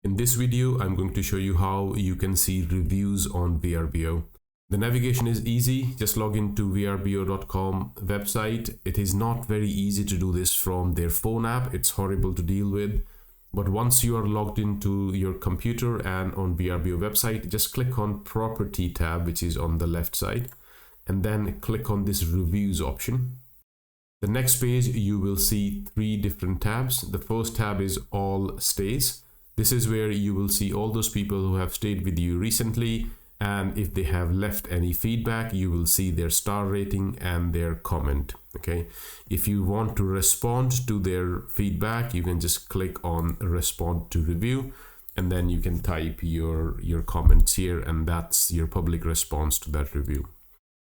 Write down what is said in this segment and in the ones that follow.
In this video, I'm going to show you how you can see reviews on VRBO. The navigation is easy. Just log into vrbo.com website. It is not very easy to do this from their phone app. It's horrible to deal with. But once you are logged into your computer and on VRBO website, just click on Property tab, which is on the left side, and then click on this Reviews option. The next page, you will see three different tabs. The first tab is All Stays. This is where you will see all those people who have stayed with you recently, and if they have left any feedback, you will see their star rating and their comment. Okay, if you want to respond to their feedback, you can just click on Respond to Review, and then you can type your comments here, and that's your public response to that review.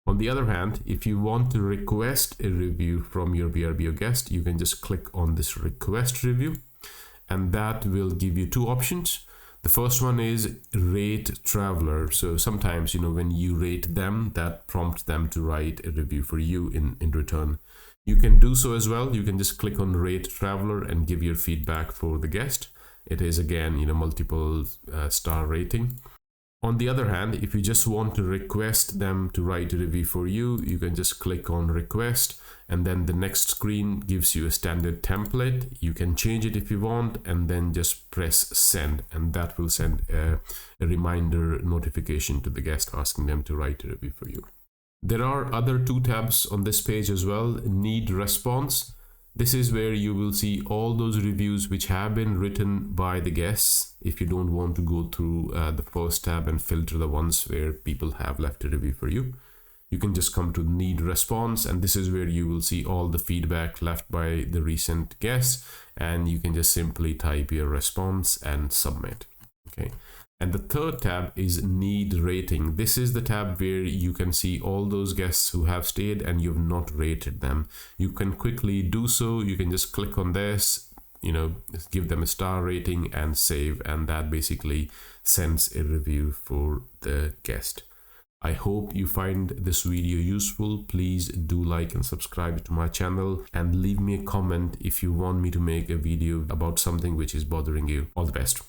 On the other hand, if you want to request a review from your VRBO guest, you can just click on this Request Review, and that will give you two options. The first one is Rate Traveler. So sometimes, when you rate them, that prompts them to write a review for you in return. You can do so as well. You can just click on Rate Traveler and give your feedback for the guest. It is again, multiple star rating. On the other hand, if you just want to request them to write a review for you, you can just click on Request, and then the next screen gives you a standard template. You can change it if you want, and then just press Send, and that will send a reminder notification to the guest asking them to write a review for you. There are other two tabs on this page as well. Need Response. This is where you will see all those reviews which have been written by the guests. If you don't want to go through the first tab and filter the ones where people have left a review for you, you can just come to Need Response, and this is where you will see all the feedback left by the recent guests, and you can just simply type your response and submit. Okay. And the third tab is Need Rating. This is the tab where you can see all those guests who have stayed and you've not rated them. You can quickly do so. You can just click on this, give them a star rating and save, and that basically sends a review for the guest. I hope you find this video useful. Please do like and subscribe to my channel, and leave me a comment if you want me to make a video about something which is bothering you. All the best.